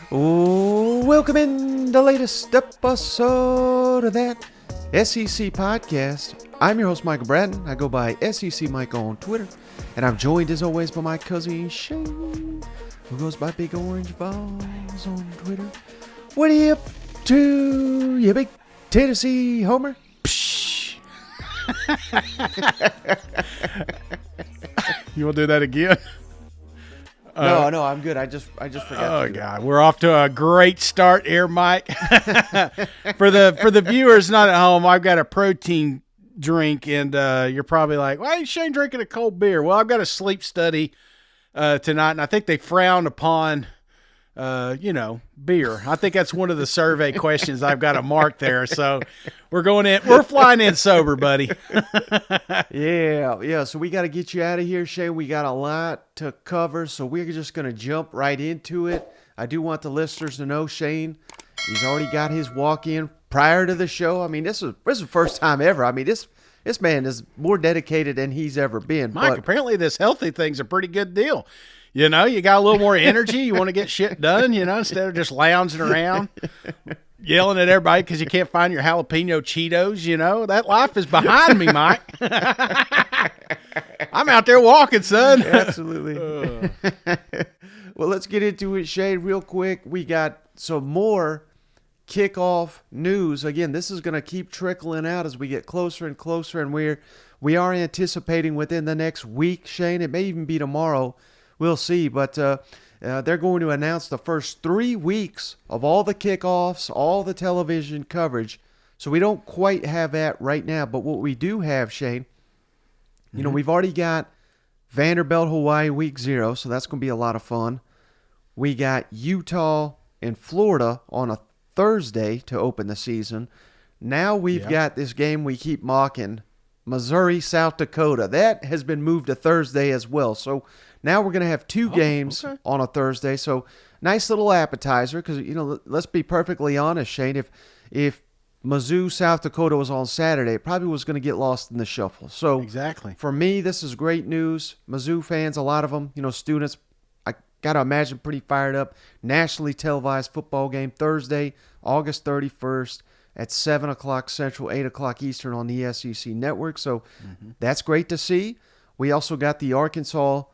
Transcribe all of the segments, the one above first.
Welcome in the latest episode of that SEC podcast. I'm your host, Michael Bratton. I go by SEC Mike on Twitter. And I'm joined, as always, by my cousin Shane, who goes by Big Orange Balls on Twitter. What are you up to, you big Tennessee homer? Psh. You want to do that again? No, I'm good. I just forgot. Oh God, we're off to a great start here, Mike. For the viewers not at home, I've got a protein drink, and you're probably like, "Why is Shane drinking a cold beer?" Well, I've got a sleep study tonight, and I think they frown upon, beer. I think that's one of the survey questions I've got to mark there. So we're flying in sober, buddy. Yeah. So we got to get you out of here, Shane. We got a lot to cover, so we're just going to jump right into it. I do want the listeners to know, Shane, he's already got his walk-in prior to the show. I mean, this is the first time ever. I mean, this man is more dedicated than he's ever been. Mike, apparently this healthy thing's a pretty good deal. You know, you got a little more energy. You want to get shit done, instead of just lounging around, yelling at everybody because you can't find your jalapeno Cheetos. That life is behind me, Mike. I'm out there walking, son. Absolutely. Well, let's get into it, Shane, real quick. We got some more kickoff news. Again, this is going to keep trickling out as we get closer and closer, and we are anticipating within the next week, Shane. It may even be tomorrow. We'll see, but they're going to announce the first 3 weeks of all the kickoffs, all the television coverage. So we don't quite have that right now, but what we do have, Shane, we've already got Vanderbilt, Hawaii, week 0, so that's going to be a lot of fun. We got Utah and Florida on a Thursday to open the season. Now we've got this game we keep mocking, Missouri, South Dakota. That has been moved to Thursday as well. So now we're going to have 2 games on a Thursday. So nice little appetizer because, let's be perfectly honest, Shane. If Mizzou, South Dakota was on Saturday, it probably was going to get lost in the shuffle. So exactly. For me, this is great news. Mizzou fans, a lot of them, students, I got to imagine pretty fired up. Nationally televised football game Thursday, August 31st. At 7 o'clock Central, 8 o'clock Eastern on the SEC Network. So that's great to see. We also got the Arkansas-Mizzou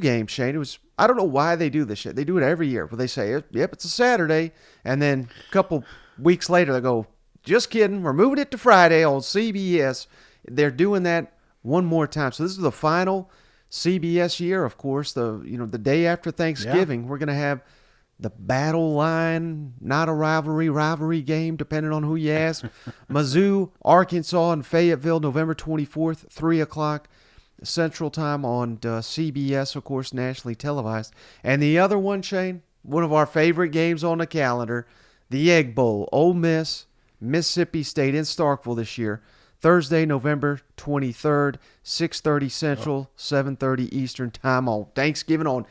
game, Shane. I don't know why they do this shit. They do it every year. Where they say, yep, it's a Saturday. And then a couple weeks later, they go, just kidding. We're moving it to Friday on CBS. They're doing that one more time. So this is the final CBS year, of course. The day after Thanksgiving, we're going to have the battle line, not a rivalry game, depending on who you ask. Mizzou, Arkansas, and Fayetteville, November 24th, 3 o'clock Central Time on CBS, of course, nationally televised. And the other one, Shane, one of our favorite games on the calendar, the Egg Bowl, Ole Miss, Mississippi State in Starkville this year. Thursday, November 23rd, 6:30 Central, 7:30 Eastern Time on Thanksgiving on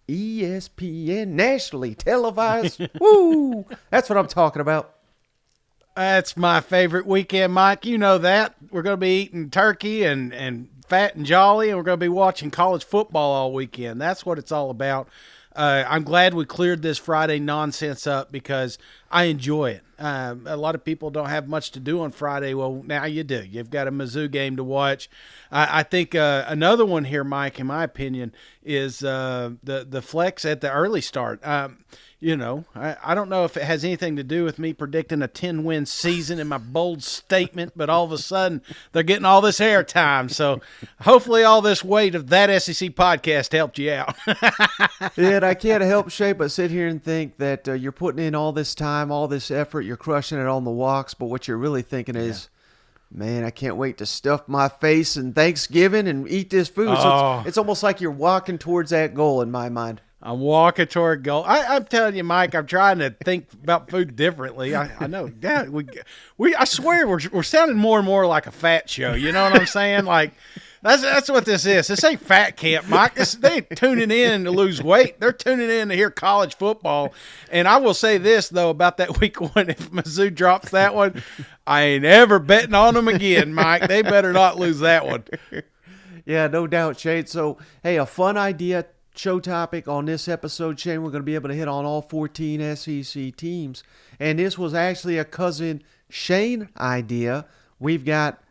ESPN, nationally televised. Woo! That's what I'm talking about. That's my favorite weekend, Mike. You know that. We're going to be eating turkey and fat and jolly, and we're going to be watching college football all weekend. That's what it's all about. I'm glad we cleared this Friday nonsense up because I enjoy it. A lot of people don't have much to do on Friday. Well, now you do. You've got a Mizzou game to watch. I think another one here, Mike, in my opinion, is the flex at the early start. I don't know if it has anything to do with me predicting a 10-win season in my bold statement, but all of a sudden they're getting all this airtime. So hopefully all this weight of that SEC podcast helped you out. Yeah, and I can't help, Shay, but sit here and think that you're putting in all this time, all this effort, you're crushing it on the walks, but what you're really thinking is, man, I can't wait to stuff my face in Thanksgiving and eat this food. Oh. So it's almost like you're walking towards that goal in my mind. I'm walking toward goal. I'm telling you, Mike, I'm trying to think about food differently. I know. Yeah, I swear we're sounding more and more like a fat show. You know what I'm saying? Like that's what this is. This ain't fat camp, Mike. They ain't tuning in to lose weight. They're tuning in to hear college football. And I will say this though about that week 1: if Mizzou drops that one, I ain't ever betting on them again, Mike. They better not lose that one. Yeah, no doubt, Shade. So, hey, a fun idea. show topic on this episode, Shane. We're going to be able to hit on all 14 SEC teams. And this was actually a cousin Shane idea. We've got,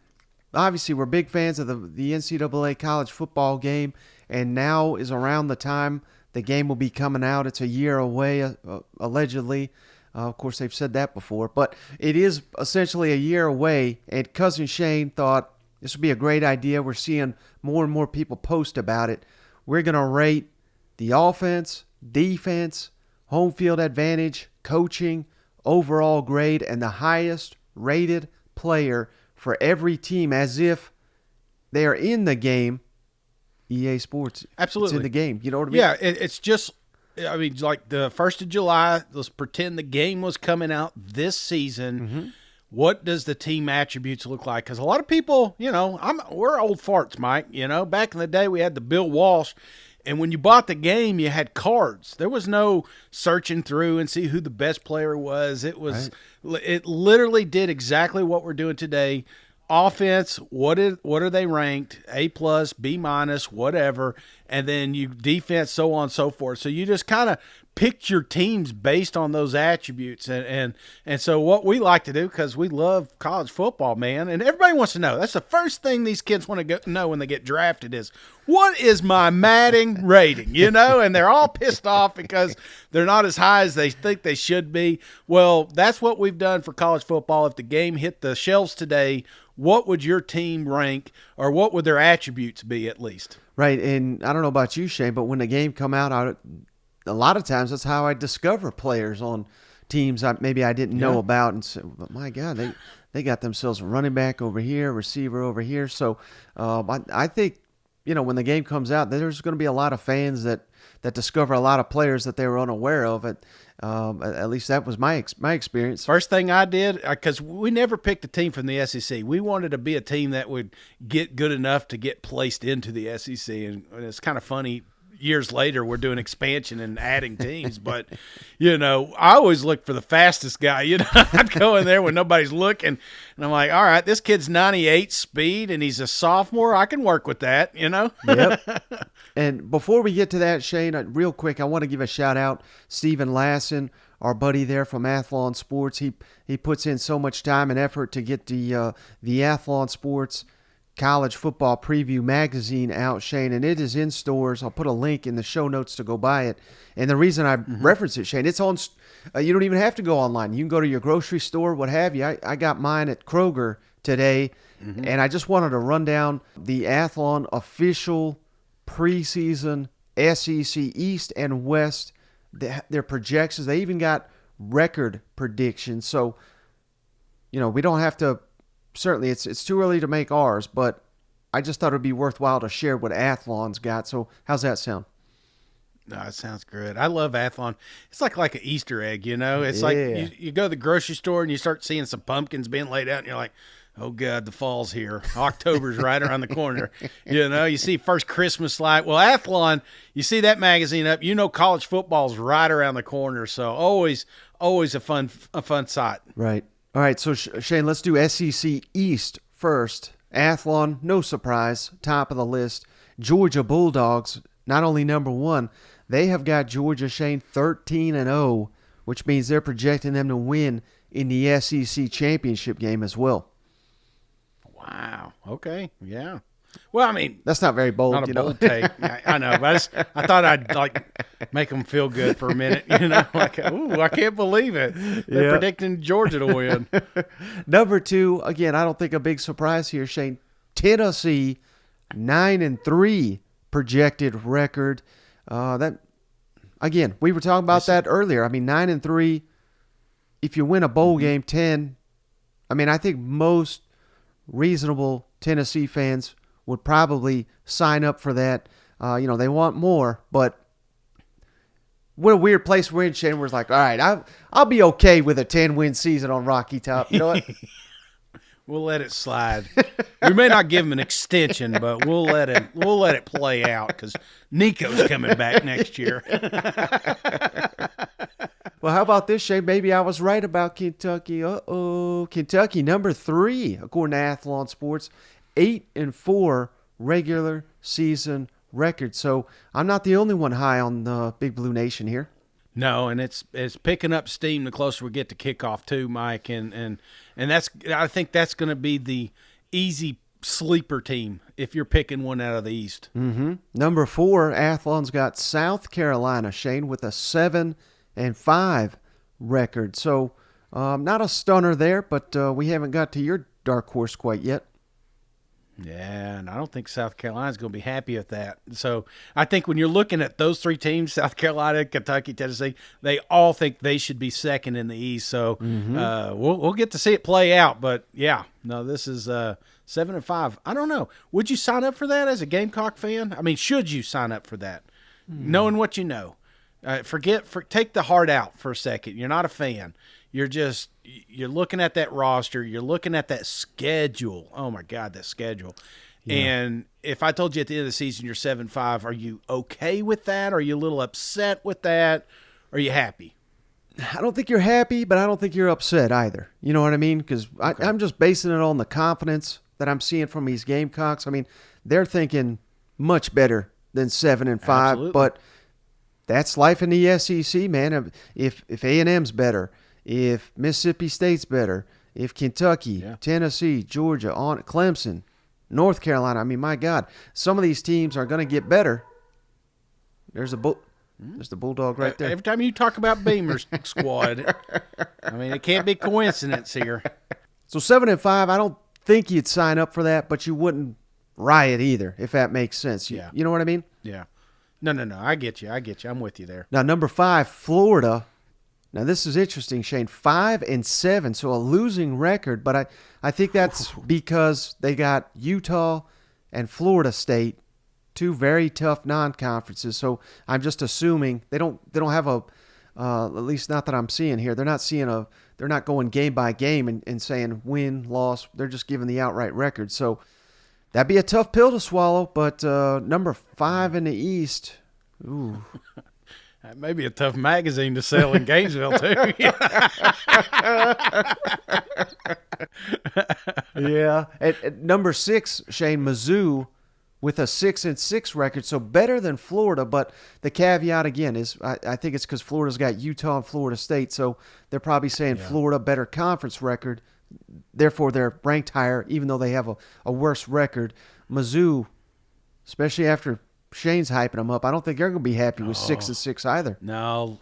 obviously, we're big fans of the NCAA college football game, and now is around the time the game will be coming out. It's a year away, allegedly. Of course, they've said that before, but it is essentially a year away, and cousin Shane thought this would be a great idea. We're seeing more and more people post about it. We're going to rate the offense, defense, home field advantage, coaching, overall grade, and the highest rated player for every team as if they are in the game. EA Sports. Absolutely. It's in the game. You know what I mean? Yeah, it's just, I mean, like the 1st of July, let's pretend the game was coming out this season. Mm-hmm. What does the team attributes look like? Because a lot of people, you know, we're old farts, Mike. You know, back in the day, we had the Bill Walsh. And when you bought the game, you had cards. There was no searching through and see who the best player was. It was, It literally did exactly what we're doing today. Offense, what are they ranked? A+, B-, whatever. And then you defense, so on and so forth. So you just kind of picked your teams based on those attributes. And so what we like to do, because we love college football, man, and everybody wants to know. That's the first thing these kids want to know when they get drafted is, what is my Madden rating? You know, and they're all pissed off because they're not as high as they think they should be. Well, that's what we've done for college football. If the game hit the shelves today, what would your team rank, or what would their attributes be at least? Right, and I don't know about you, Shane, but when the game come out, a lot of times that's how I discover players on teams maybe I didn't know about, and say, but my God, they got themselves a running back over here, receiver over here. So I think, you know, when the game comes out, there's going to be a lot of fans that discover a lot of players that they were unaware of. At least that was my experience. First thing I did, because we never picked a team from the SEC. We wanted to be a team that would get good enough to get placed into the SEC. And it's kind of funny, years later, we're doing expansion and adding teams. But, you know, I always look for the fastest guy. You know, I'd go in there when nobody's looking. And I'm like, all right, this kid's 98 speed, and he's a sophomore. I can work with that, you know? Yep. And before we get to that, Shane, real quick, I want to give a shout-out. Stephen Lassen, our buddy there from Athlon Sports. He puts in so much time and effort to get the Athlon Sports College Football Preview Magazine out, Shane, and it is in stores. I'll put a link in the show notes to go buy it. And the reason I reference it, Shane, it's on. You don't even have to go online. You can go to your grocery store, what have you. I got mine at Kroger today, and I just wanted to run down the Athlon official preseason SEC East and West, their projections. They even got record predictions. So, you know, we don't have to. Certainly, it's too early to make ours, but I just thought it would be worthwhile to share what Athlon's got. So how's that sound? No, it sounds good. I love Athlon. It's like an Easter egg, you know? It's like you go to the grocery store and you start seeing some pumpkins being laid out, and you're like, oh, God, the fall's here. October's right around the corner. You know, you see first Christmas light. Well, Athlon, you see that magazine up, you know college football's right around the corner. So always a fun sight. Right. All right, so Shane, let's do SEC East first. Athlon, no surprise, top of the list. Georgia Bulldogs, not only number one, they have got Georgia, Shane, 13-0, which means they're projecting them to win in the SEC championship game as well. Wow. Okay. Yeah. Well, I mean, that's not very bold. Not a bold take. I know, but I thought I'd make them feel good for a minute. You know, like, ooh, I can't believe it. They're predicting Georgia to win. Number two, again, I don't think a big surprise here, Shane. Tennessee, 9-3 projected record. That again, we were talking about that earlier. I mean, 9-3. If you win a bowl game, 10. I mean, I think most reasonable Tennessee fans would probably sign up for that. You know, they want more, but what a weird place we're in, Shane. We're like, all right, I'll be okay with a 10-win season on Rocky Top. You know what? We'll let it slide. We may not give him an extension, but we'll let it play out because Nico's coming back next year. Well, how about this, Shane? Maybe I was right about Kentucky. Kentucky, number 3, according to Athlon Sports. 8-4 regular season record. So I'm not the only one high on the Big Blue Nation here. No, and it's picking up steam the closer we get to kickoff too, Mike, and that's, I think that's going to be the easy sleeper team if you're picking one out of the East. Mm-hmm. Number 4, Athlon's got South Carolina, Shane, with a 7-5 record. So not a stunner there, but we haven't got to your dark horse quite yet. Yeah, and I don't think South Carolina's going to be happy with that. So I think when you're looking at those 3 teams, South Carolina, Kentucky, Tennessee, they all think they should be second in the East. So we'll get to see it play out. But, yeah, no, this is 7-5. I don't know. Would you sign up for that as a Gamecock fan? I mean, should you sign up for that, knowing what you know? Take the heart out for a second. You're not a fan. You're looking at that roster. You're looking at that schedule. Oh, my God, that schedule. Yeah. And if I told you at the end of the season you're 7-5, are you okay with that? Are you a little upset with that? Are you happy? I don't think you're happy, but I don't think you're upset either. You know what I mean? Because I'm just basing it on the confidence that I'm seeing from these Gamecocks. I mean, they're thinking much better than 7-5, Absolutely. But that's life in the SEC, man. If A&M's better, if Mississippi State's better, if Kentucky, Tennessee, Georgia, Clemson, North Carolina, I mean, my God, some of these teams are going to get better. There's the Bulldog right there. Every time you talk about Beamer's squad, I mean, it can't be coincidence here. So 7-5, I don't think you'd sign up for that, but you wouldn't riot either, if that makes sense. You know what I mean? Yeah. No. I get you. I'm with you there. Now, number 5, Florida. Now, this is interesting, Shane. 5-7, so a losing record, but I think that's because they got Utah and Florida State, 2 very tough non-conferences. So I'm just assuming they don't have a at least not that I'm seeing here. They're not going game by game and saying win, loss. They're just giving the outright record. So that'd be a tough pill to swallow. But number 5 in the East, ooh. That may be a tough magazine to sell in Gainesville, too. Yeah. At number 6, Shane, Mizzou with a 6-6 record, so better than Florida. But the caveat, again, is I think it's because Florida's got Utah and Florida State, so they're probably saying Florida better conference record. Therefore, they're ranked higher, even though they have a worse record. Mizzou, especially after Shane's hyping them up, I don't think they're going to be happy with 6-6 either. No,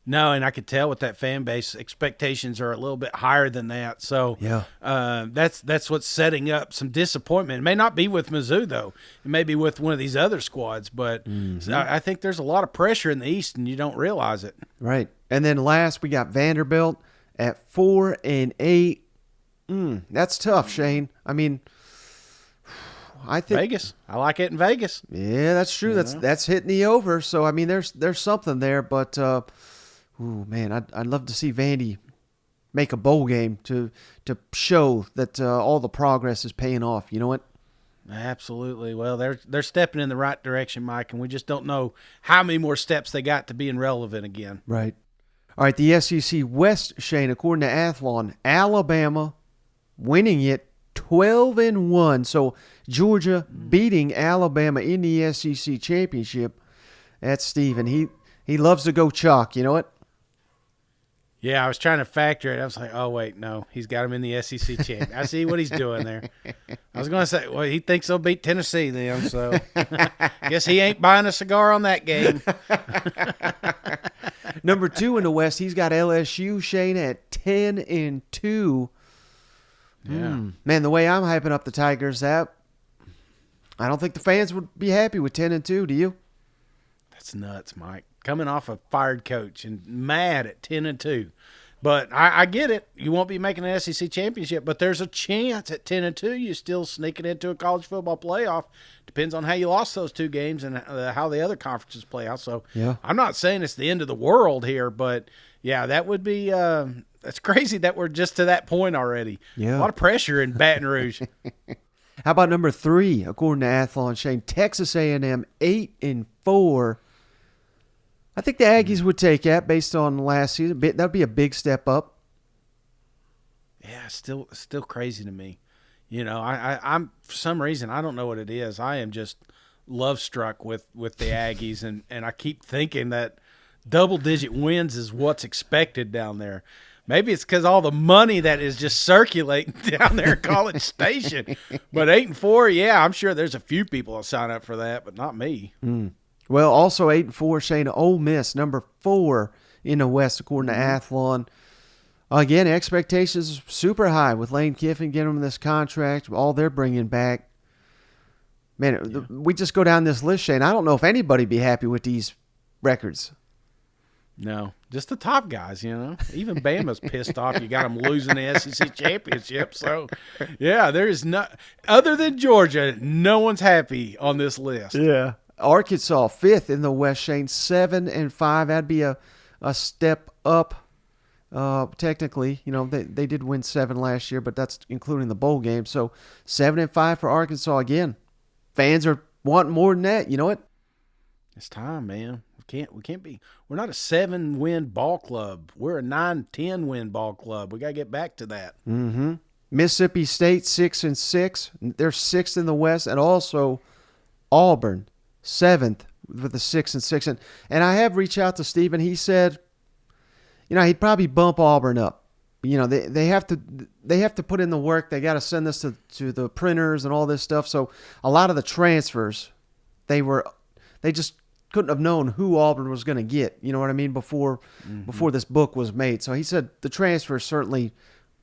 and I could tell with that fan base, expectations are a little bit higher than that. So that's what's setting up some disappointment. It may not be with Mizzou, though. It may be with one of these other squads. But I think there's a lot of pressure in the East, and you don't realize it. Right. And then last, we got Vanderbilt at 4-8. That's tough, Shane. I mean, I think Vegas. I like it in Vegas. Yeah, that's true. That's hitting the over. So I mean, there's something there. But man, I'd love to see Vandy make a bowl game to show that all the progress is paying off. You know what? Absolutely. Well, they're stepping in the right direction, Mike, and we just don't know how many more steps they got to being relevant again. Right. All right. The SEC West, Shane, according to Athlon, Alabama winning it 12-1. So Georgia beating Alabama in the SEC championship. That's Steven. He loves to go chalk. You know what? Yeah, I was trying to factor it. I was like, oh, wait, no. He's got him in the SEC champ. I see what he's doing there. I was going to say, well, he thinks he'll beat Tennessee then, so guess he ain't buying a cigar on that game. Number 2 in the West, he's got LSU, Shane, at 10-2. Yeah. Man, the way I'm hyping up the Tigers, I don't think the fans would be happy with 10-2. Do you? That's nuts, Mike. Coming off a fired coach and mad at 10-2. But I get it. You won't be making an SEC championship, but there's a chance at 10-2 you're still sneaking into a college football playoff. Depends on how you lost those 2 games and how the other conferences play out. So I'm not saying it's the end of the world here, but yeah, that would be that's crazy that we're just to that point already. Yeah. A lot of pressure in Baton Rouge. How about number 3, according to Athlon, Shane, Texas A&M 8-4. I think the Aggies would take that based on last season. That would be a big step up. Yeah, still crazy to me. You know, I'm for some reason, I don't know what it is. I am just love struck with the Aggies, and I keep thinking that double-digit wins is what's expected down there. Maybe it's because all the money that is just circulating down there at College Station. But 8-4, yeah, I'm sure there's a few people that'll sign up for that, but not me. Well, also 8-4, Shane, Ole Miss, number 4 in the West, according to Athlon. Again, expectations super high with Lane Kiffin getting them this contract, all they're bringing back. Man, we just go down this list, Shane. I don't know if anybody be happy with these records. No, just the top guys, Even Bama's pissed off. You got them losing the SEC championship. So, yeah, there is not – other than Georgia, no one's happy on this list. Yeah. Arkansas, 5th in the West, Shane, 7-5. That'd be a step up. Technically, they did win 7 last year, but that's including the bowl game. So 7-5 for Arkansas again. Fans are wanting more than that. You know what? It's time, man. We can't be. We're not a 7-win ball club. We're a 9-10 win ball club. We got to get back to that. Mm-hmm. Mississippi State 6-6. They're 6th in the West, and also Auburn 7th with a 6-6. And I have reached out to Steve, and he said, he'd probably bump Auburn up. They have to put in the work. They got to send this to the printers and all this stuff. So a lot of the transfers, they just couldn't have known who Auburn was going to get. You know what I mean? Before this book was made. So he said the transfers certainly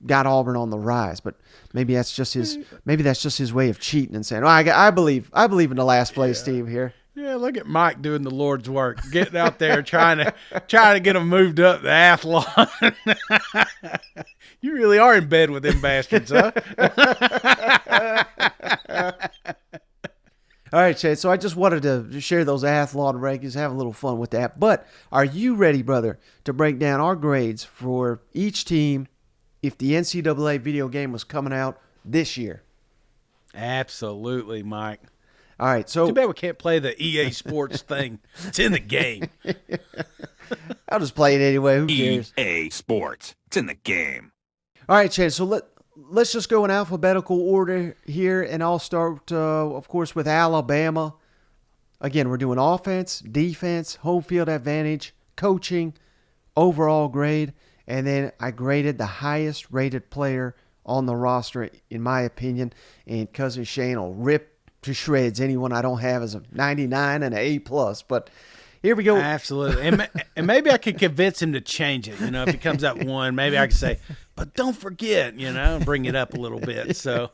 got Auburn on the rise, but maybe that's just his way of cheating and saying, I believe in the last place team here. Yeah, look at Mike doing the Lord's work, getting out there trying to get them moved up to Athlon. You really are in bed with them bastards, huh? All right, Chad, so I just wanted to share those Athlon rankings, have a little fun with that. But are you ready, brother, to break down our grades for each team if the NCAA video game was coming out this year? Absolutely, Mike. All right, so too bad we can't play the EA Sports thing. It's in the game. I'll just play it anyway. Who cares? EA Sports. It's in the game. All right, Chad, so let's just go in alphabetical order here, and I'll start, of course, with Alabama. Again, we're doing offense, defense, home field advantage, coaching, overall grade, and then I graded the highest rated player on the roster, in my opinion, and Cousin Shane will rip to shreds anyone I don't have as a 99 and an A+. But here we go. Absolutely. And maybe I could convince him to change it. If he comes up 1, maybe I could say, but don't forget, bring it up a little bit. So,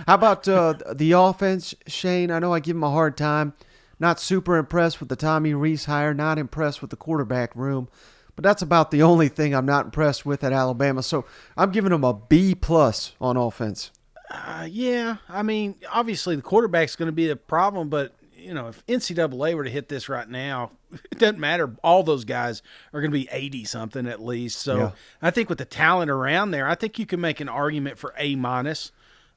how about the offense, Shane? I know I give him a hard time. Not super impressed with the Tommy Rees hire. Not impressed with the quarterback room. But that's about the only thing I'm not impressed with at Alabama. So I'm giving him a B+ on offense. Yeah, I mean, obviously the quarterback's going to be a problem, but, if NCAA were to hit this right now, it doesn't matter. All those guys are going to be 80-something at least. So yeah. I think with the talent around there, I think you can make an argument for A-.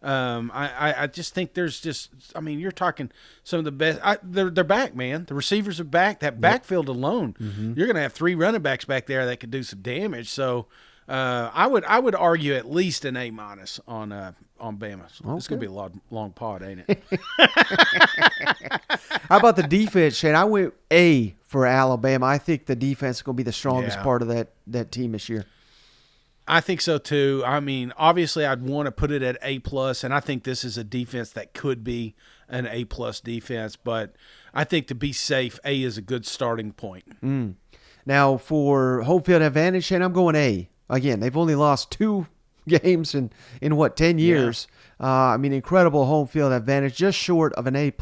I just think you're talking some of the best. They're back, man. The receivers are back. That backfield alone, you're going to have 3 running backs back there that could do some damage. So I would argue at least an A- on Bama. Okay. It's going to be a long pod, ain't it? How about the defense, Shane? I went A for Alabama. I think the defense is going to be the strongest part of that team this year. I think so too. I mean, obviously I'd want to put it at A+, and I think this is a defense that could be an A+ defense, but I think to be safe, A is a good starting point. Now for home field advantage, Shane, I'm going A. Again, they've only lost 2 games in 10 years. Yeah. Incredible home field advantage, just short of an A+.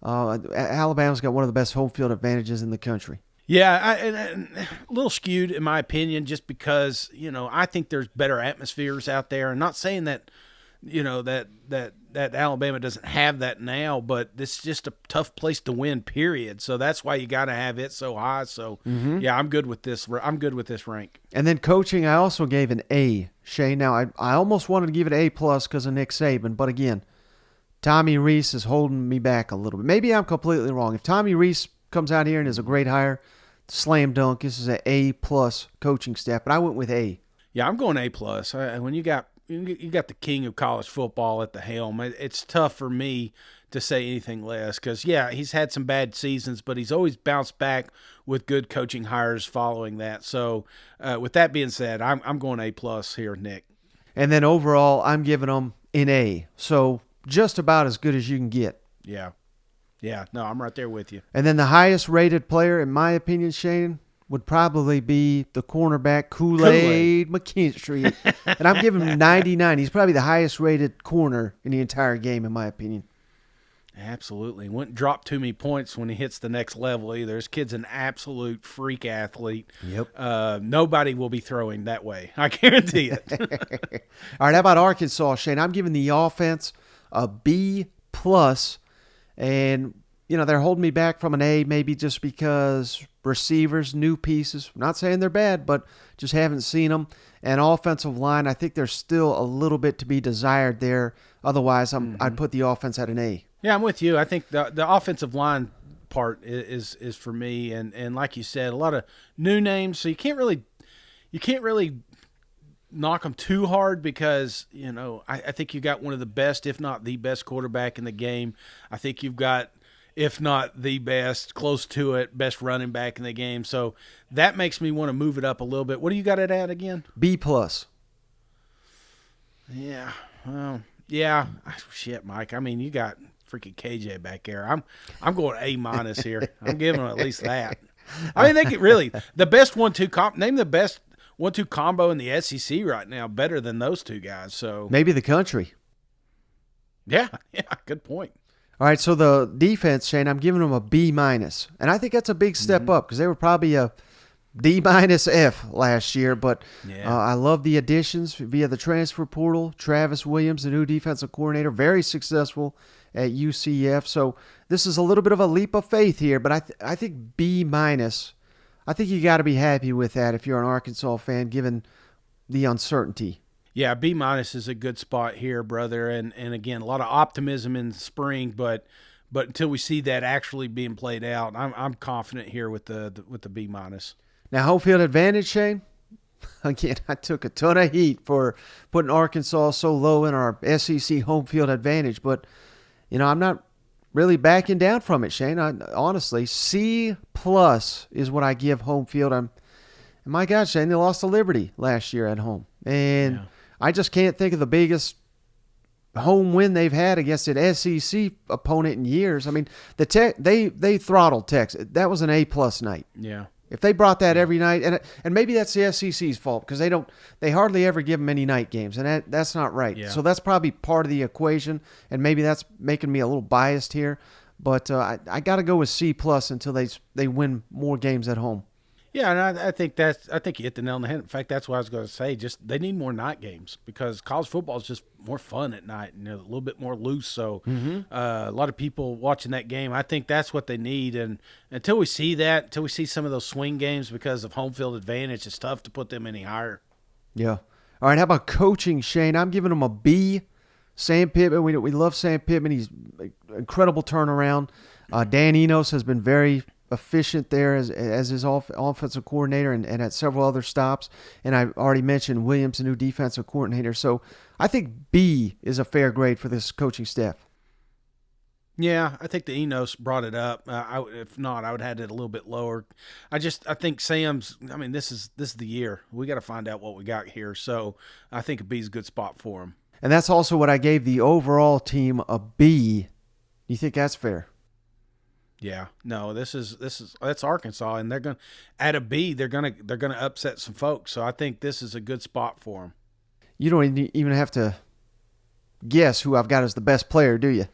Alabama's got one of the best home field advantages in the country. Yeah, a little skewed in my opinion, just because I think there's better atmospheres out there. I'm not saying that that Alabama doesn't have that now, but it's just a tough place to win. Period. So that's why you got to have it so high. So yeah, I'm good with this. I'm good with this rank. And then coaching, I also gave an A. Shane, now I almost wanted to give it A+ because of Nick Saban, but again, Tommy Rees is holding me back a little bit. Maybe I'm completely wrong. If Tommy Rees comes out here and is a great hire, slam dunk. This is an A+ coaching staff, but I went with A. Yeah, I'm going A+. When you got you got the king of college football at the helm. It's tough for me to say anything less because, yeah, he's had some bad seasons, but he's always bounced back with good coaching hires following that. So with that being said, I'm going A+ here, Nick. And then overall, I'm giving them an A. So just about as good as you can get. Yeah. Yeah, no, I'm right there with you. And then the highest rated player, in my opinion, Shane, would probably be the cornerback Kool-Aid McKinstry. And I'm giving him 99. He's probably the highest rated corner in the entire game, in my opinion. Absolutely. Wouldn't drop too many points when he hits the next level either. This kid's an absolute freak athlete. Yep. Nobody will be throwing that way. I guarantee it. All right, how about Arkansas, Shane? I'm giving the offense a B+. And, they're holding me back from an A maybe just because receivers, new pieces. I'm not saying they're bad, but just haven't seen them. And offensive line, I think there's still a little bit to be desired there. Otherwise, I'd put the offense at an A. Yeah, I'm with you. I think the offensive line part is for me, and like you said, a lot of new names, so you can't really knock them too hard because I think you got one of the best, if not the best, quarterback in the game. I think you've got, if not the best, close to it, best running back in the game. So that makes me want to move it up a little bit. What do you got it at again? B+. Yeah. Well, yeah. Shit, Mike. I mean, you got freaking KJ back there. I'm going A- here. I'm giving them at least that. I mean, they could really the best 1-2 name the best 1-2 combo in the SEC right now, better than those two guys. So maybe the country. Yeah, good point. All right, so the defense, Shane, I'm giving them a B-, and I think that's a big step up because they were probably a D-F last year, but I love the additions via the transfer portal. Travis Williams, the new defensive coordinator, very successful at UCF. So this is a little bit of a leap of faith here, but I think B-. I think you got to be happy with that if you're an Arkansas fan, given the uncertainty. Yeah, B- is a good spot here, brother. And again, a lot of optimism in the spring, but until we see that actually being played out, I'm confident here with the B-. Now, home field advantage, Shane. Again, I took a ton of heat for putting Arkansas so low in our SEC home field advantage, but I'm not really backing down from it, Shane. Honestly, C+ is what I give home field. And my God, Shane, they lost to Liberty last year at home, and I just can't think of the biggest home win they've had against an SEC opponent in years. I mean, they throttled Texas. That was an A+ night. Yeah. If they brought that every night, and maybe that's the SEC's fault because they hardly ever give them any night games, and that's not right. Yeah. So that's probably part of the equation, and maybe that's making me a little biased here. But I got to go with C+ until they win more games at home. Yeah, and I think you hit the nail on the head. In fact, that's what I was going to say. Just they need more night games because college football is just more fun at night and a little bit more loose. So a lot of people watching that game, I think that's what they need. And until we see some of those swing games because of home field advantage, it's tough to put them any higher. Yeah. All right, how about coaching, Shane? I'm giving them a B. Sam Pittman, we love Sam Pittman. He's an incredible turnaround. Dan Enos has been very efficient there as his offensive coordinator and at several other stops. And I already mentioned Williams, the new defensive coordinator. So I think B is a fair grade for this coaching staff. Yeah, I think the Enos brought it up. If not, I would have had it a little bit lower. I think Sam's. I mean, this is the year. We got to find out what we got here. So I think a B is a good spot for him. And that's also what I gave the overall team, a B. You think that's fair? Yeah, no, that's Arkansas, and they're going at a B. They're gonna upset some folks. So I think this is a good spot for them. You don't even have to guess who I've got as the best player, do you?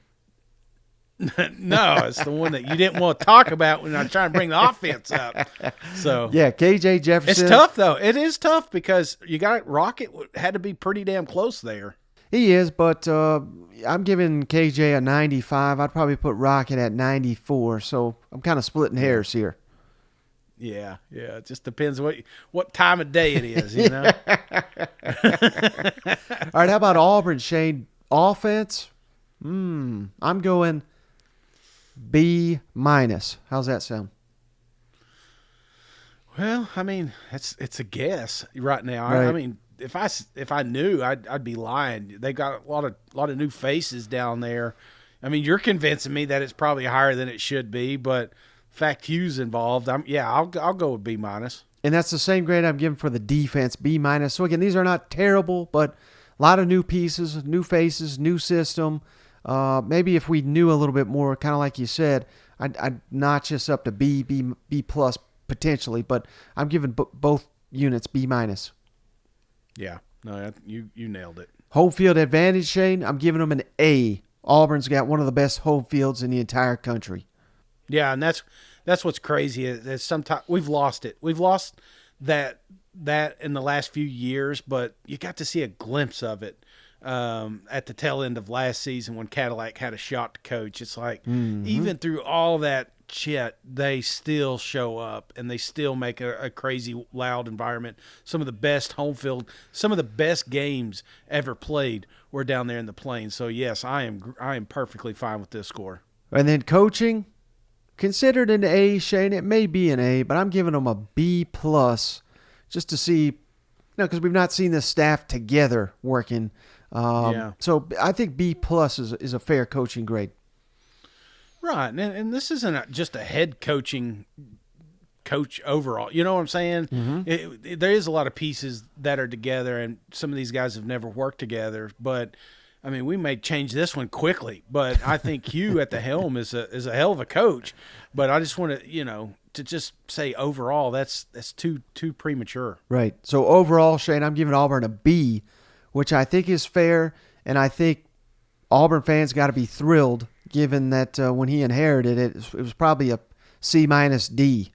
No, it's the one that you didn't want to talk about when I was trying to bring the offense up. So yeah, KJ Jefferson. It's tough though. It is tough because you got Rocket had to be pretty damn close there. He is, but I'm giving KJ a 95. I'd probably put Rocket at 94, so I'm kind of splitting hairs here. Yeah. It just depends what time of day it is, you know. All right, how about Auburn, Shane? Offense? I'm going B-. How's that sound? Well, I mean, it's a guess right now. Right. I mean, if I knew, I'd be lying. They got a lot of new faces down there. I mean, you're convincing me that it's probably higher than it should be, but fact Hugh's involved. I'll go with B-. And that's the same grade I'm giving for the defense, B-. So again, these are not terrible, but a lot of new pieces, new faces, new system. Maybe if we knew a little bit more, kind of like you said, I'd notch this up to B+, potentially, but I'm giving both units B-. Yeah, no, you nailed it. Home field advantage, Shane, I'm giving them an A. Auburn's got one of the best home fields in the entire country. Yeah, and that's what's crazy is sometimes we've lost it. We've lost that in the last few years, but you got to see a glimpse of it at the tail end of last season when Cadillac had a shot to coach. It's like even through all that shit, they still show up and they still make a crazy loud environment. Some of the best home field, some of the best games ever played were down there in the Plains. So yes, I am perfectly fine with this score. And then coaching, considered an A, Shane. It may be an A, but I'm giving them a B+, just to see, because we've not seen the staff together working. So I think B+ is a fair coaching grade. Right, and this isn't just a head coach overall. You know what I'm saying? Mm-hmm. There is a lot of pieces that are together, and some of these guys have never worked together. But I mean, we may change this one quickly. But I think Hugh at the helm is a hell of a coach. But I just want to just say overall that's too premature. Right. So overall, Shane, I'm giving Auburn a B, which I think is fair, and I think Auburn fans got to be thrilled, given that when he inherited it, it was probably a C-D.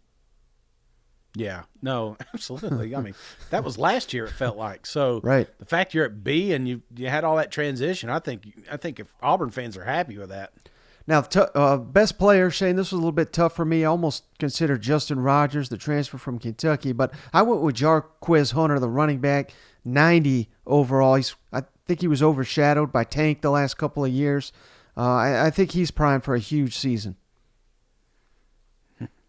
Yeah, no, absolutely. I mean, that was last year, it felt like. So right. The fact you're at B and you had all that transition, I think if Auburn fans are happy with that. Now, best player, Shane, this was a little bit tough for me. I almost considered Justin Rogers, the transfer from Kentucky, but I went with Jarquez Hunter, the running back, 90 overall. I think he was overshadowed by Tank the last couple of years. I think he's primed for a huge season.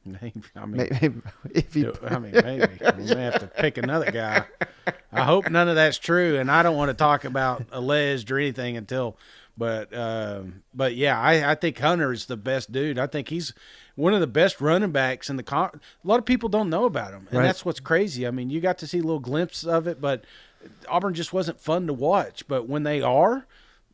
Maybe. Maybe. Maybe. We may have to pick another guy. I hope none of that's true, and I don't want to talk about alleged or anything until but yeah, I think Hunter is the best dude. I think he's one of the best running backs in the a lot of people don't know about him, and that's what's crazy. I mean, you got to see little glimpses of it, but Auburn just wasn't fun to watch. But when they are,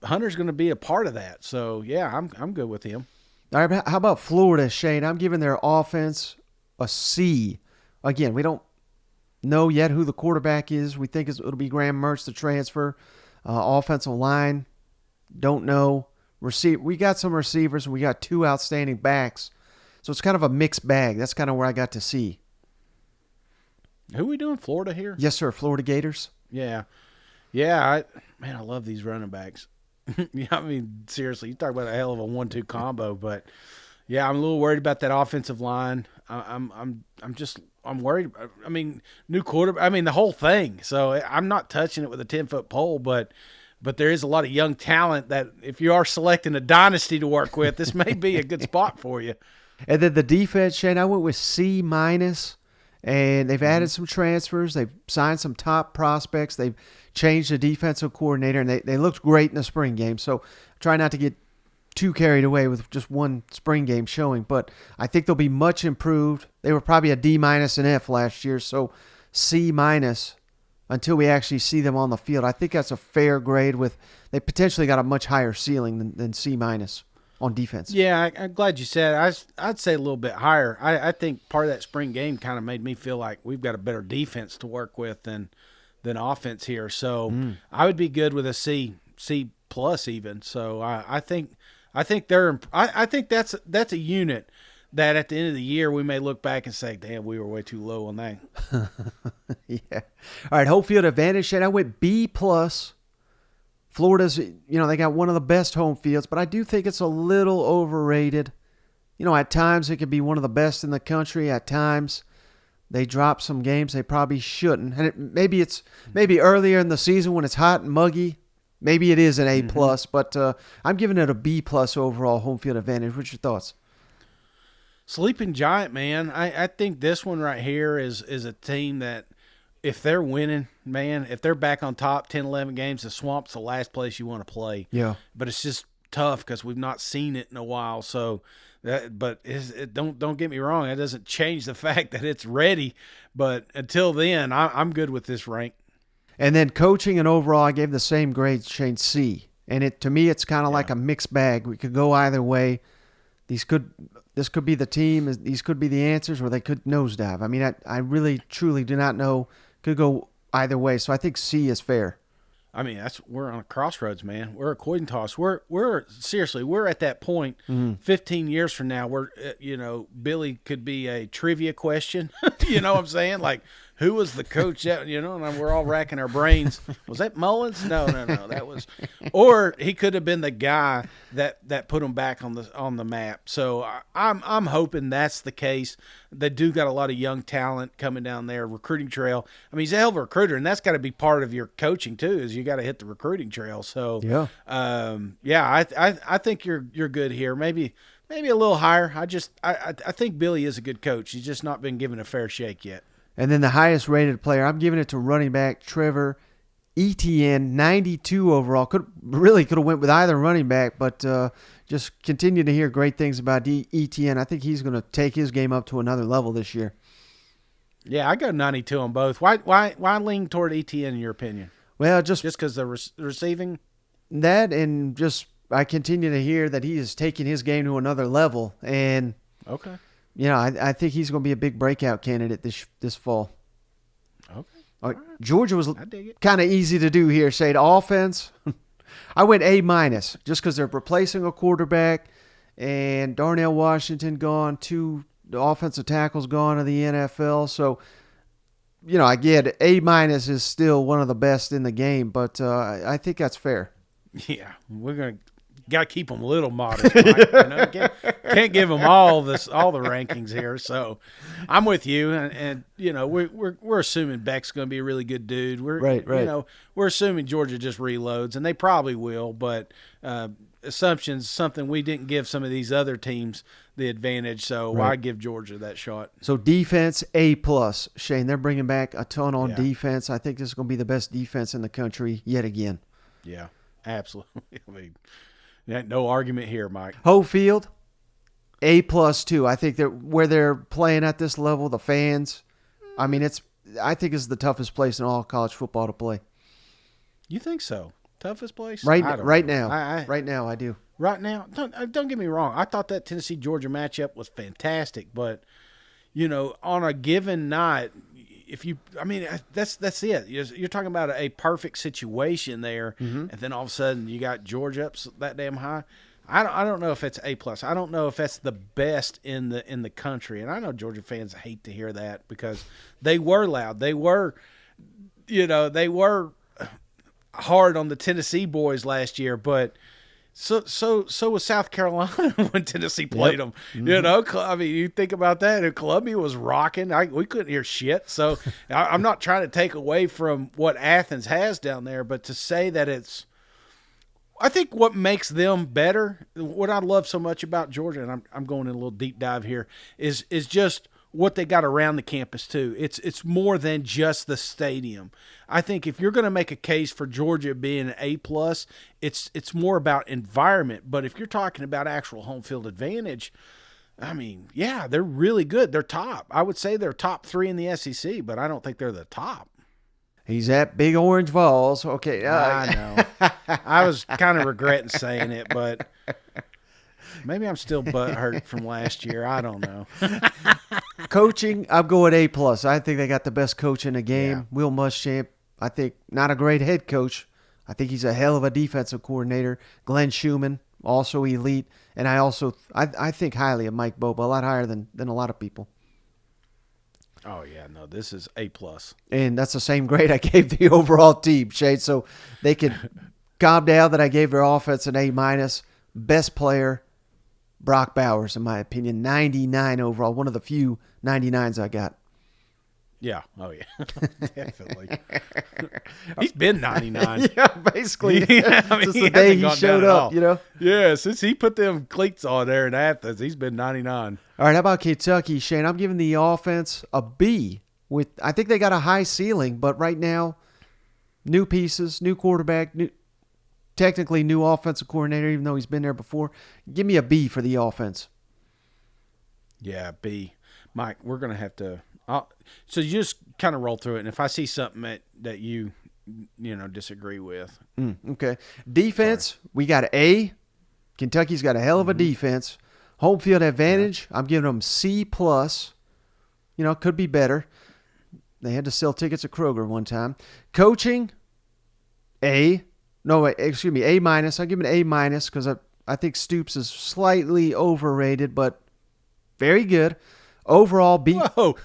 Hunter's going to be a part of that. So yeah, I'm good with him. All right, how about Florida, Shane? I'm giving their offense a C. Again, we don't know yet who the quarterback is. We think it'll be Graham Mertz, the transfer. Offensive line, don't know. We got some receivers, and we got two outstanding backs. So it's kind of a mixed bag. That's kind of where I got to C. Who are we doing, Florida here? Yes, sir, Florida Gators. Yeah. I love these running backs. Yeah, I mean, seriously, you talk about a hell of a 1-2 combo, but yeah, I'm a little worried about that offensive line. I'm worried. I mean, new quarterback. I mean, the whole thing. So I'm not touching it with a 10-foot pole, but there is a lot of young talent that if you are selecting a dynasty to work with, this may be a good spot for you. And then the defense, Shane, I went with C-, and they've added some transfers. They've signed some top prospects. They've changed the defensive coordinator, and they looked great in the spring game. So try not to get too carried away with just one spring game showing, but I think they'll be much improved. They were probably a D- and F last year, so C- until we actually see them on the field. I think that's a fair grade. They potentially got a much higher ceiling than C- on defense. Yeah, I'm glad you said it. I'd say a little bit higher. I think part of that spring game kind of made me feel like we've got a better defense to work with than offense here. So I would be good with a C+ even. So I think that's a unit that at the end of the year we may look back and say, damn, we were way too low on that. Yeah. All right, home field advantage, and I went B+. Florida's, they got one of the best home fields, but I do think it's a little overrated. At times it could be one of the best in the country. At times they drop some games they probably shouldn't. And maybe earlier in the season when it's hot and muggy, maybe it is an A+, but I'm giving it a B+ overall home field advantage. What's your thoughts? Sleeping Giant, man. I think this one right here is a team that if they're winning, man, if they're back on top 10, 11 games, the Swamp's the last place you want to play. Yeah. But it's just tough because we've not seen it in a while. So, don't get me wrong. That doesn't change the fact that it's ready. But until then, I'm good with this rank. And then coaching and overall, I gave the same grade, Shane, C. And to me, it's kind of like a mixed bag. We could go either way. This could be the team. These could be the answers, or they could nosedive. I mean, I really, truly do not know. Could go either way. So I think C is fair. I mean, we're on a crossroads, man. We're a coin toss. We're seriously, we're at that point. 15 years from now, where Billy could be a trivia question. You know what I'm saying? Like, who was the coach that, and we're all racking our brains. Was that Mullins? No. That was, or he could have been the guy that put him back on the map. So I'm hoping that's the case. They do got a lot of young talent coming down there, recruiting trail. I mean, he's a hell of a recruiter, and that's got to be part of your coaching too, is you got to hit the recruiting trail. So I think you're good here. Maybe a little higher. I think Billy is a good coach. He's just not been given a fair shake yet. And then the highest rated player, I'm giving it to running back Trevor Etienne, 92 overall. Could have went with either running back, but just continue to hear great things about Etienne. I think he's going to take his game up to another level this year. Yeah, I got 92 on both. Why lean toward Etienne in your opinion? Well, just because the receiving that, and just I continue to hear that he is taking his game to another level, and okay. I think he's going to be a big breakout candidate this fall. Okay. All right. Georgia was kind of easy to do here. Say the offense, I went A- just because they're replacing a quarterback, and Darnell Washington gone, 2 offensive tackles gone to the NFL. So, I get A- is still one of the best in the game, but I think that's fair. Yeah, we're got to keep them a little modest, Mike. Can't give them all the rankings here. So I'm with you, and we're assuming Beck's going to be a really good dude. Right. We're assuming Georgia just reloads, and they probably will. But assumptions, something we didn't give some of these other teams the advantage. So why give Georgia that shot? So defense A+, Shane. They're bringing back a ton on defense. I think this is going to be the best defense in the country yet again. Yeah, absolutely. I mean, no argument here, Mike. Hofield, A+ too. I think that where they're playing at this level, the fans, I mean, I think it's the toughest place in all college football to play. You think so? Toughest place? Right now. I do. Right now, don't get me wrong. I thought that Tennessee-Georgia matchup was fantastic, but on a given night, that's it. You're talking about a perfect situation there, and then all of a sudden you got Georgia up that damn high. I don't know if it's A+. I don't know if that's the best in the country, and I know Georgia fans hate to hear that because they were loud. They were hard on the Tennessee boys last year, but. So was South Carolina when Tennessee played them. I mean, you think about that, and Columbia was rocking. We couldn't hear shit. So I'm not trying to take away from what Athens has down there, but to say that I think what makes them better, what I love so much about Georgia, and I'm going in a little deep dive here, is just what they got around the campus too. It's more than just the stadium. I think if you're going to make a case for Georgia being an A+, it's more about environment. But if you're talking about actual home field advantage, I mean, yeah, they're really good. They're top. I would say they're top 3 in the SEC, but I don't think they're the top. He's at Big Orange Vols. Okay. I know. I was kind of regretting saying it, but maybe I'm still butthurt from last year. I don't know. Coaching, I'm going A+. I think they got the best coach in the game. Yeah. Will Muschamp, I think, not a great head coach. I think he's a hell of a defensive coordinator. Glenn Schumann, also elite. And I think highly of Mike Bobo, a lot higher than a lot of people. Oh, yeah, no, this is A+. And that's the same grade I gave the overall team, Shade. So they could calm down that I gave their offense an A-. Best player, Brock Bowers, in my opinion. 99 overall. One of the few 99s I got. Yeah. Oh, yeah. Definitely. He's been 99. Yeah, basically. Since the day he showed up, Yeah, since he put them cleats on there in Athens, he's been 99. All right, how about Kentucky, Shane? I'm giving the offense a B I think they got a high ceiling, but right now, new pieces, new quarterback, technically new offensive coordinator, even though he's been there before. Give me a B for the offense. Yeah, B. Mike, we're going to have to so you just kind of roll through it, and if I see something that you disagree with. Okay. Defense, we got A. Kentucky's got a hell of a defense. Home field advantage, I'm giving them C+. Could be better. They had to sell tickets at Kroger one time. Coaching, A. No, wait, excuse me, A-. I'll give it an A- because I think Stoops is slightly overrated, but very good. Overall, B. Whoa.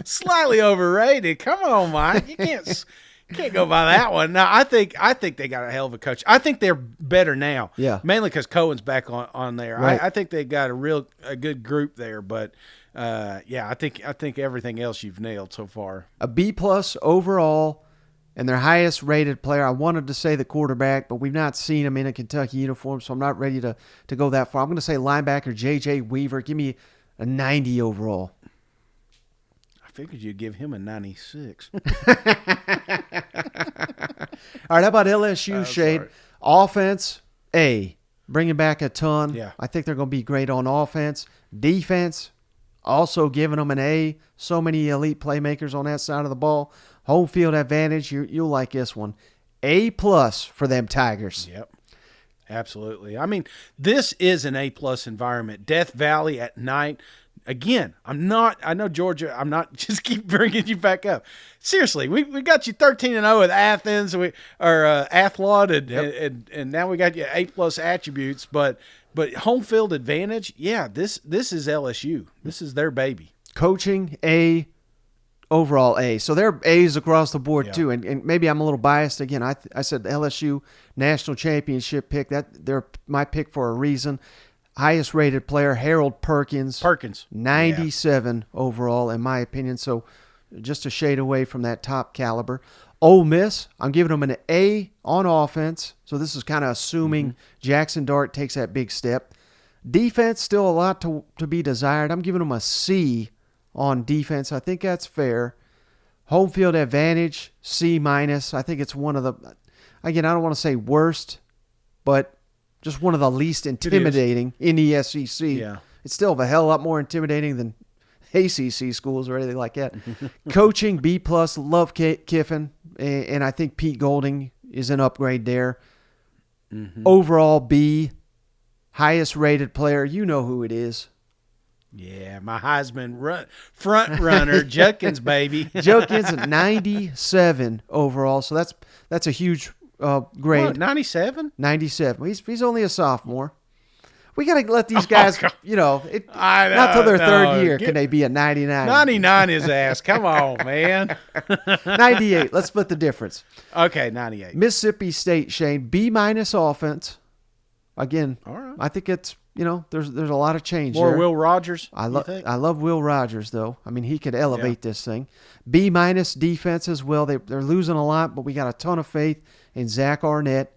Slightly overrated. Come on, Mike. You can't go by that one. No, I think they got a hell of a coach. I think they're better now. Yeah. Mainly because Cohen's back on there. Right. I think they got a good group there, but I think everything else you've nailed so far. A B+ overall, and their highest rated player. I wanted to say the quarterback, but we've not seen him in a Kentucky uniform, so I'm not ready to go that far. I'm going to say linebacker J.J. Weaver. Give me a 90 overall. I figured you'd give him a 96. All right, how about LSU, Shade? Sorry. Offense, A. Bringing back a ton. Yeah. I think they're going to be great on offense. Defense, also giving them an A. So many elite playmakers on that side of the ball. Home field advantage, you'll like this one. A+ for them Tigers. Yep. Absolutely. I mean, this is an A+ environment. Death Valley at night. Again, I know Georgia, I'm not just keep bringing you back up. Seriously, we got you 13-0 with Athens, Athlon, and now we got you A+ attributes, but home field advantage, yeah, this is LSU. This is their baby. Coaching, A. Overall, A. So they're A's across the board, too. And maybe I'm a little biased. Again, I said LSU national championship pick. They're my pick for a reason. Highest rated player, Harold Perkins. 97 overall, in my opinion. So just a shade away from that top caliber. Ole Miss, I'm giving them an A on offense. So this is kind of assuming Jackson Dart takes that big step. Defense, still a lot to be desired. I'm giving them a C on defense. I think that's fair. Home field advantage, C-. I think it's one of the, again, I don't want to say worst, but just one of the least intimidating in the SEC. Yeah. It's still a hell of a lot more intimidating than ACC schools or anything like that. Coaching, B+. Love Kiffin, and I think Pete Golding is an upgrade there. Overall, B. Highest rated player, you know who it is. Yeah, my Heisman front runner, Judkins, baby. Judkins at 97 overall, so that's a huge grade. What, 97? 97. He's only a sophomore. We got to let these guys, I know, not till their third year can they be at 99. 99 his ass. Come on, man. 98. Let's split the difference. Okay, 98. Mississippi State, Shane, B- offense. Again, all right. I think it's, there's a lot of change More there. Will Rogers, I love Will Rogers, though. I mean, he could elevate this thing. B- defense as well. They're losing a lot, but we got a ton of faith in Zach Arnett.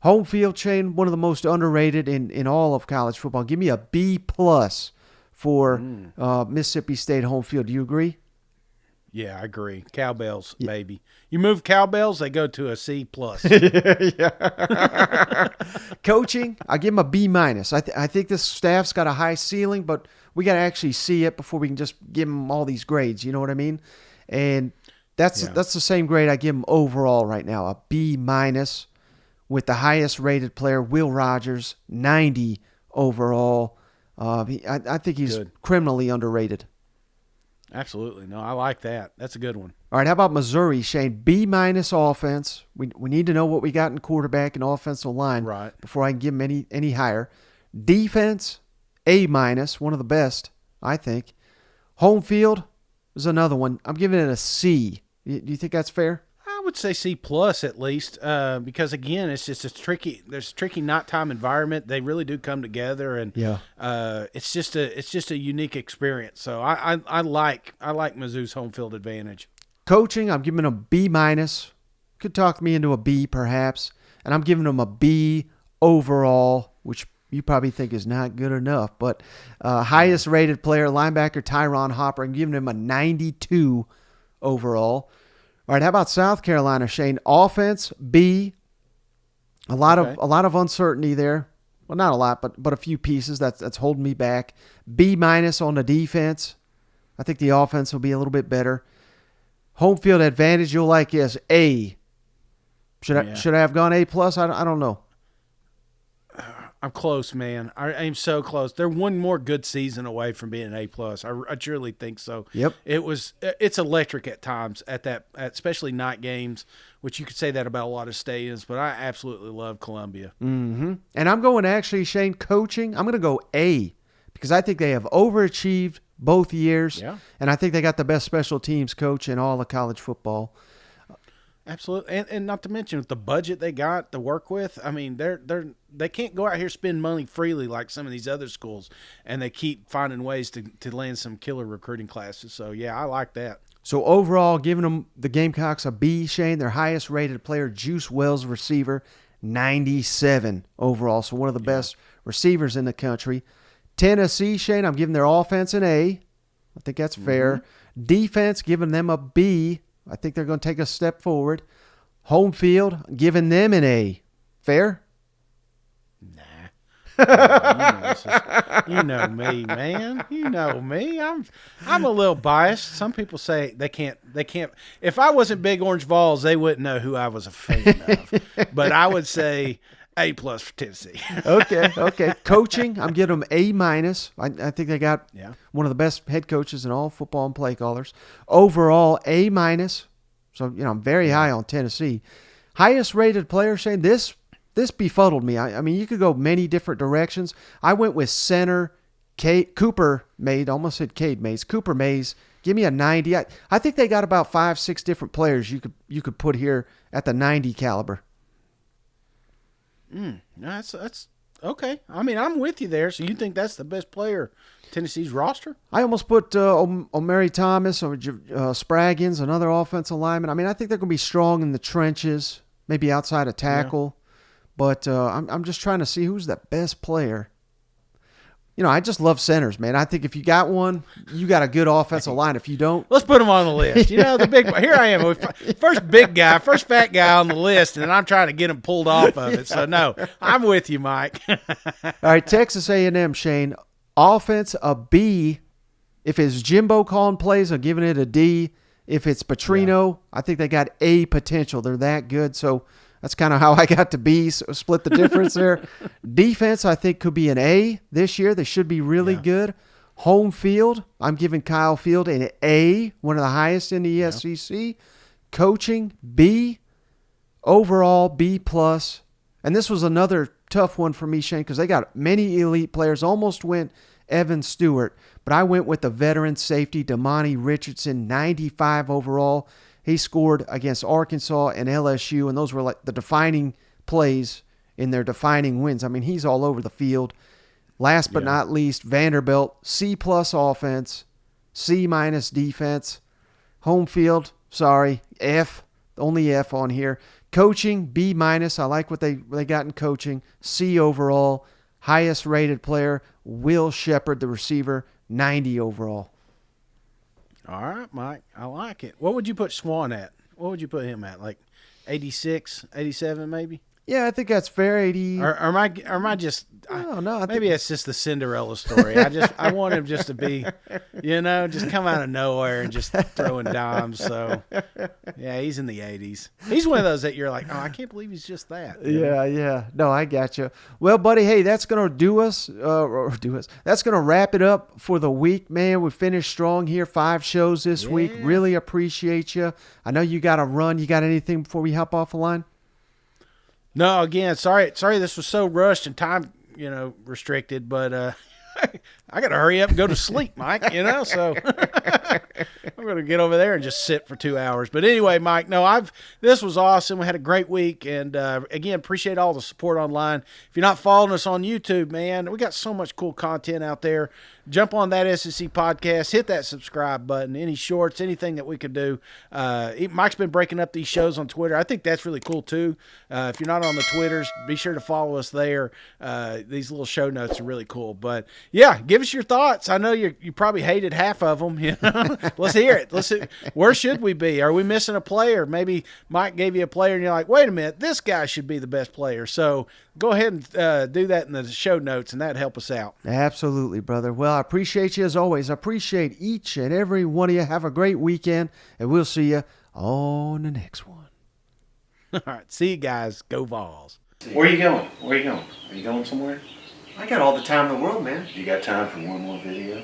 Home field, Shane, one of the most underrated in all of college football. Give me a B+ for Mississippi State home field. Do you agree? Yeah, I agree. Cowbells, baby. You move cowbells, they go to a C+. Coaching, I give him a B-. I think this staff's got a high ceiling, but we got to actually see it before we can just give them all these grades. You know what I mean? And that's the same grade I give him overall right now, a B- with the highest rated player, Will Rogers, 90 overall. I think he's criminally underrated. Absolutely. No, I like that. That's a good one. All right, how about Missouri, Shane? B- offense. We need to know what we got in quarterback and offensive line before I can give them any higher. Defense, A-, one of the best, I think. Home field is another one. I'm giving it a C. Do you think that's fair? I would say C+ at least, because again, it's just there's a tricky nighttime environment. They really do come together, and it's just a unique experience. So I like Mizzou's home field advantage. Coaching, I'm giving them B-. Could talk me into a B perhaps, and I'm giving them a B overall, which you probably think is not good enough. But highest rated player, linebacker Tyron Hopper, I'm giving him a 92 overall. All right, how about South Carolina, Shane? Offense, B. A lot of uncertainty there. Well, not a lot, but a few pieces that's holding me back. B- on the defense. I think the offense will be a little bit better. Home field advantage you'll like is A. Should I have gone A+? I don't know. I'm close, man. I am so close. They're one more good season away from being an A+. I truly think so. Yep. It's electric at times especially night games, which you could say that about a lot of stadiums, but I absolutely love Columbia. Mm-hmm. And I'm going actually, Shane, coaching. I'm going to go A because I think they have overachieved both years. Yeah. And I think they got the best special teams coach in all of college football. Absolutely, and not to mention with the budget they got to work with. I mean, they can't go out here spend money freely like some of these other schools, and they keep finding ways to land some killer recruiting classes. So yeah, I like that. So overall, giving them the Gamecocks a B, Shane. Their highest rated player, Juice Wells, receiver, 97 overall. So one of the best receivers in the country. Tennessee, Shane, I'm giving their offense an A. I think that's fair. Defense, giving them a B. I think they're going to take a step forward. Home field, giving them an A. Fair? Nah. You know me, man. You know me. I'm a little biased. Some people say they can't. If I wasn't Big Orange Vols, they wouldn't know who I was a fan of. But I would say A+ for Tennessee. Okay. Coaching, I'm giving them A-. I think they got one of the best head coaches in all football and play callers. Overall, A-. So, I'm very high on Tennessee. Highest rated player, Shane, this befuddled me. I mean, you could go many different directions. I went with center Cooper Mays. Almost said Cade Mays. Cooper Mays. Give me a 90. I think they got about 5-6 different players you could put here at the 90 caliber. That's okay. I mean, I'm with you there. So you think that's the best player Tennessee's roster? I almost put Omari Thomas or Spraggins, another offensive lineman. I mean, I think they're going to be strong in the trenches, maybe outside of tackle. Yeah. But I'm just trying to see who's the best player. I just love centers, man. I think if you got one, you got a good offensive line. If you don't, let's put him on the list. The big here I am, first fat guy on the list, and I'm trying to get him pulled off of it. So no, I'm with you, Mike. All right, Texas A&M, Shane. Offense a B. If it's Jimbo calling plays, I'm giving it a D. If it's Petrino, I think they got A potential. They're that good. So that's kind of how I got to B, so split the difference there. Defense, I think, could be an A this year. They should be really good. Home field, I'm giving Kyle Field an A, one of the highest in the SEC. Coaching, B. Overall, B+. And this was another tough one for me, Shane, because they got many elite players. Almost went Evan Stewart, but I went with the veteran safety, Damani Richardson, 95 overall. He scored against Arkansas and LSU, and those were like the defining plays in their defining wins. I mean, he's all over the field. Last but not least, Vanderbilt, C+ offense, C- defense. Home field, sorry, F, only F on here. Coaching, B-. I like what they got in coaching. C overall. Highest rated player, Will Shepard, the receiver, 90 overall. All right, Mike. I like it. What would you put Swan at? What would you put him at? Like 86, 87 maybe? Yeah, I think that's fair. 80. Or am I just? No. Maybe it's just the Cinderella story. I want him just to be, just come out of nowhere and just throwing dimes. So, yeah, he's in the 80s. He's one of those that you're like, oh, I can't believe he's just that. Yeah. No, I got you. Well, buddy, hey, that's gonna do us. That's gonna wrap it up for the week, man. We finished strong here. 5 shows this week. Really appreciate you. I know you got to run. You got anything before we hop off the line? No, again, sorry this was so rushed and time, restricted, but I got to hurry up and go to sleep, Mike, so I'm going to get over there and just sit for 2 hours. But anyway, Mike, this was awesome. We had a great week, and again, appreciate all the support online. If you're not following us on YouTube, man, we got so much cool content out there. jump on that SEC podcast, hit that subscribe button, any shorts, anything that we could do. Mike's been breaking up these shows on Twitter. I think that's really cool too. If you're not on the Twitters, be sure to follow us there. These little show notes are really cool. But yeah, give us your thoughts. I know you probably hated half of them. You know? Let's hear it. Where should we be? Are we missing a player? Maybe Mike gave you a player and you're like, wait a minute, this guy should be the best player. So go ahead and do that in the show notes, and that'd help us out. Absolutely, brother. Well, I appreciate you as always. I appreciate each and every one of you. Have a great weekend, and we'll see you on the next one. All right. See you guys. Go Vols. Where are you going? Are you going somewhere? I got all the time in the world, man. You got time for one more video?